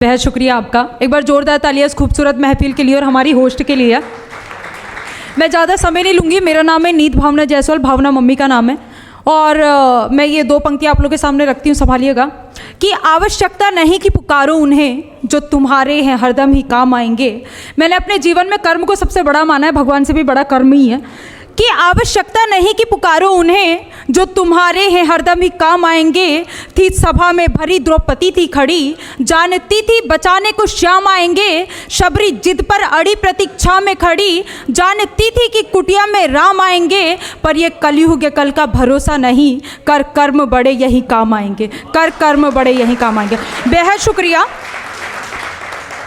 बेहद शुक्रिया आपका। एक बार जोरदार तालियां इस खूबसूरत महफिल के लिए और हमारी होस्ट के लिए। मैं ज़्यादा समय नहीं लूँगी। मेरा नाम है नीत भावना जायसवाल, भावना मम्मी का नाम है। और मैं ये दो पंक्तियाँ आप लोगों के सामने रखती हूँ, संभालिएगा। कि आवश्यकता नहीं कि पुकारो उन्हें जो तुम्हारे हैं हरदम ही काम आएंगे। मैंने अपने जीवन में कर्म को सबसे बड़ा माना है, भगवान से भी बड़ा कर्म ही है। कि आवश्यकता नहीं कि पुकारो उन्हें जो तुम्हारे हैं हरदम ही काम आएंगे। थी सभा में भरी द्रौपदी थी खड़ी, जानती थी बचाने को श्याम आएंगे। शबरी जिद पर अड़ी प्रतीक्षा में खड़ी, जानती थी कि कुटिया में राम आएंगे। पर ये कलयुग कल का भरोसा नहीं, कर कर्म बड़े यही काम आएंगे, कर कर्म बड़े यही काम आएंगे। बेहद शुक्रिया।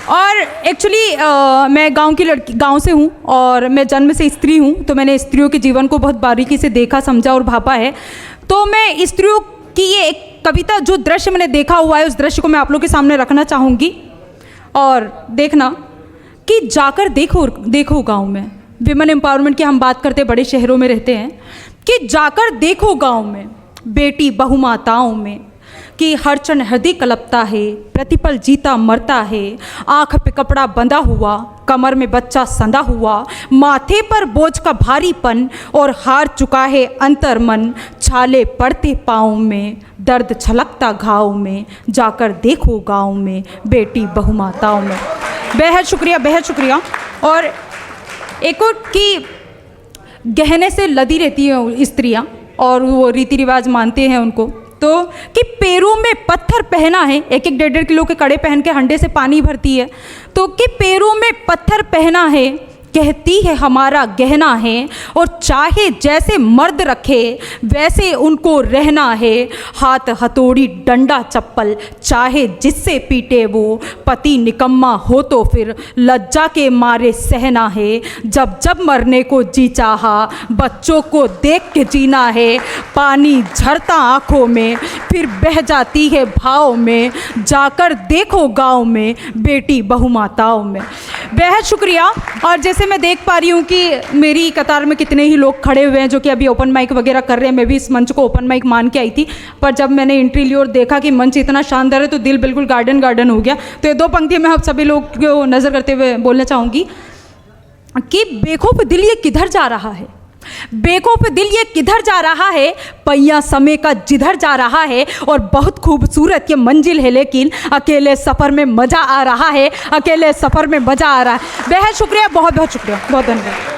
और एक्चुअली मैं गांव की लड़की, गांव से हूं और मैं जन्म से स्त्री हूं, तो मैंने स्त्रियों के जीवन को बहुत बारीकी से देखा, समझा और भापा है। तो मैं स्त्रियों की ये एक कविता, जो दृश्य मैंने देखा हुआ है, उस दृश्य को मैं आप लोगों के सामने रखना चाहूँगी। और देखना कि जाकर देखो गाँव में, विमेन एम्पावरमेंट की हम बात करते, बड़े शहरों में रहते हैं, कि जाकर देखो गाँव में बेटी बहुमाताओं में, कि हर क्षण हृदय कलपता है, प्रतिपल जीता मरता है। आँख पे कपड़ा बंधा हुआ, कमर में बच्चा संधा हुआ, माथे पर बोझ का भारीपन और हार चुका है अंतर मन। छाले पड़ते पाँव में, दर्द छलकता घाव में, जाकर देखो गाँव में बेटी बहुमाताओं में। बेहद शुक्रिया, बेहद शुक्रिया। और एक और कि गहने से लदी रहती हैं स्त्रियाँ और वो रीति रिवाज मानते हैं उनको, तो कि पैरों में पत्थर पहना है, 1-1 1.5 किलो के कड़े पहन के हंडे से पानी भरती है। तो कि पैरों में पत्थर पहना है, कहती है हमारा गहना है। और चाहे जैसे मर्द रखे वैसे उनको रहना है। हाथ हथौड़ी डंडा चप्पल चाहे जिससे पीटे वो, पति निकम्मा हो तो फिर लज्जा के मारे सहना है। जब जब मरने को जी चाहा बच्चों को देख के जीना है। पानी झरता आँखों में फिर बह जाती है भाव में, जाकर देखो गाँव में बेटी बहुमाताओं में। बेहद शुक्रिया। और जैसे मैं देख पा रही हूँ कि मेरी कतार में कितने ही लोग खड़े हुए हैं जो कि अभी ओपन माइक वगैरह कर रहे हैं। मैं भी इस मंच को ओपन माइक मान के आई थी, पर जब मैंने एंट्री ली और देखा कि मंच इतना शानदार है तो दिल बिल्कुल गार्डन गार्डन हो गया। तो ये दो पंक्तियाँ मैं आप सभी लोग को नज़र करते हुए बोलना चाहूँगी कि बेखौफ दिल ये किधर जा रहा है, बेखौफ दिल ये किधर जा रहा है, पहिया समय का जिधर जा रहा है। और बहुत खूबसूरत ये मंजिल है, लेकिन अकेले सफ़र में मज़ा आ रहा है, अकेले सफ़र में मज़ा आ रहा है। बेहद शुक्रिया, बहुत बहुत शुक्रिया, बहुत धन्यवाद।